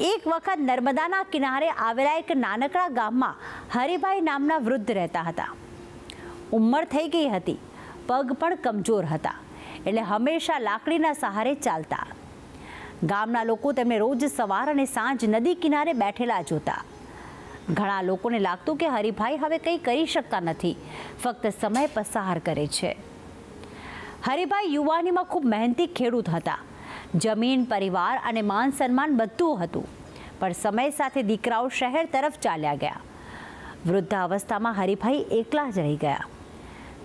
એક વખત નર્મદાના કિનારે આવેલા એક નાનકડા ગામમાં હરિભાઈ નામના વૃદ્ધ રહેતા હતા. ઉંમર થઈ ગઈ હતી, પગ પણ કમજોર હતા, એટલે હંમેશા લાકડીના સહારે ચાલતા. ગામના લોકો તેમને રોજ સવાર અને સાંજ નદી કિનારે બેઠેલા જોતા. ઘણા લોકોને લાગતું કે હરિભાઈ હવે કંઈ કરી શકતા નથી, ફક્ત સમય પસાર કરે છે. હરિભાઈ યુવાનીમાં ખૂબ મહેનતી ખેડૂત હતા. જમીન, પરિવાર અને માન સન્માન બધું હતું, પણ સમય સાથે દીકરાઓ શહેર તરફ ચાલ્યા ગયા. વૃદ્ધાવસ્થામાં હરિભાઈ એકલા જ રહી ગયા,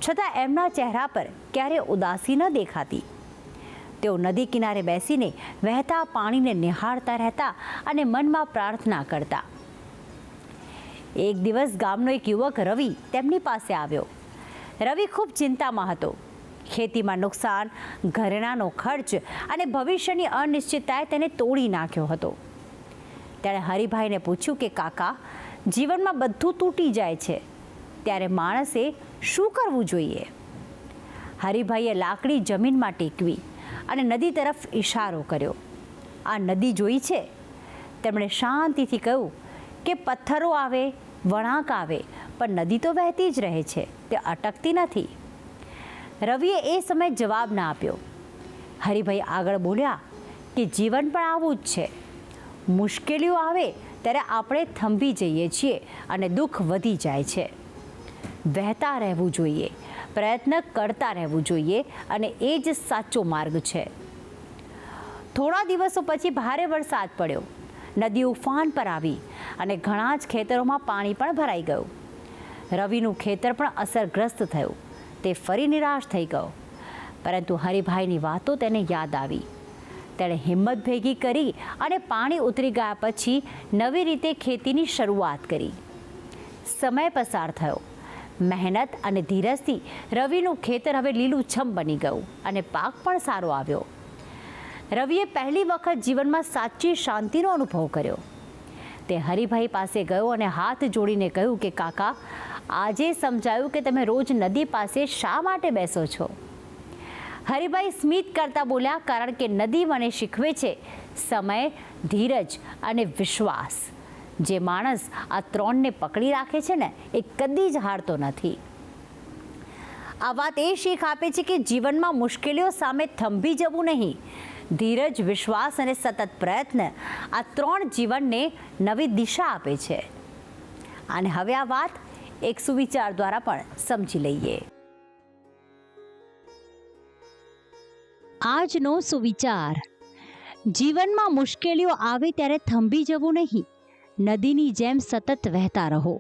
છતાં એમના ચહેરા પર ક્યારેય ઉદાસી ન દેખાતી. તેઓ નદી કિનારે બેસીને વહેતા પાણીને નિહાળતા રહેતા અને મનમાં પ્રાર્થના કરતા. એક દિવસ ગામનો એક યુવક રવિ તેમની પાસે આવ્યો. રવિ ખૂબ ચિંતામાં હતો. ખેતીમાં નુકસાન, ઘરેણાંનો ખર્ચ અને ભવિષ્યની અનિશ્ચિતતાએ તેને તોડી નાખ્યો હતો. તેણે હરિભાઈને પૂછ્યું કે કાકા, જીવનમાં બધું તૂટી જાય છે, ત્યારે માણસે શું કરવું જોઈએ? હરિભાઈએ લાકડી જમીનમાં ટેકવી અને નદી તરફ ઇશારો કર્યો. આ નદી જોઈ છે? તેમણે શાંતિથી કહ્યું કે પથ્થરો આવે, વળાંક આવે, પણ નદી તો વહેતી જ રહે છે, તે અટકતી નથી. રવિએ એ સમયે જવાબ ના આપ્યો. હરિભાઈ આગળ બોલ્યા કે જીવન પણ આવું જ છે. મુશ્કેલીઓ આવે ત્યારે આપણે થંભી જઈએ છીએ અને દુઃખ વધી જાય છે. વહેતા રહેવું જોઈએ, પ્રયત્ન કરતા રહેવું જોઈએ, અને એ જ સાચો માર્ગ છે. થોડા દિવસો પછી ભારે વરસાદ પડ્યો. નદી ઉફાન પર આવી અને ઘણા જ ખેતરોમાં પાણી પણ ભરાઈ ગયું. રવિનું ખેતર પણ અસરગ્રસ્ત થયું. તે ફરી નિરાશ થઈ ગયો, પરંતુ હરિભાઈની વાતો તેને યાદ આવી. તેણે હિંમત ભેગી કરી અને પાણી ઉતરી ગયા પછી નવી રીતે ખેતીની શરૂઆત કરી. સમય પસાર થયો. મહેનત અને ધીરજથી રવિનું ખેતર હવે લીલુંછમ બની ગયું અને પાક પણ સારો આવ્યો. રવિએ પહેલી વખત જીવનમાં સાચી શાંતિનો અનુભવ કર્યો. તે હરિભાઈ પાસે ગયો અને હાથ જોડીને કહ્યું કે કાકા, આજે સમજાયું કે તમે રોજ નદી પાસે શા માટે બેસો છો? હરિભાઈ સ્મિત કરતા બોલ્યા, કારણ કે નદી મને શીખવે છે સમય, ધીરજ અને વિશ્વાસ. જે માણસ આ ત્રણને પકડી રાખે છે ને, એ કદી જ હારતો નથી. આ વાત એ શીખ આપે છે કે જીવનમાં મુશ્કેલીઓ સામે થંભી જવું નહીં. ધીરજ, વિશ્વાસ અને સતત પ્રયત્ન, આ ત્રણ જીવનને નવી દિશા આપે છે. અને હવે આ વાત એક સુવિચાર દ્વારા પણ સમજી લઈએ. આજનો સુવિચાર: જીવનમાં મુશ્કેલીઓ આવે ત્યારે થંભી જવું નહીં, નદીની જેમ સતત વહેતા રહો.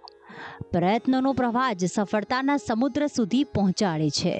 પ્રયત્નોનો પ્રવાહ જ સફળતાના સમુદ્ર સુધી પહોંચાડે છે.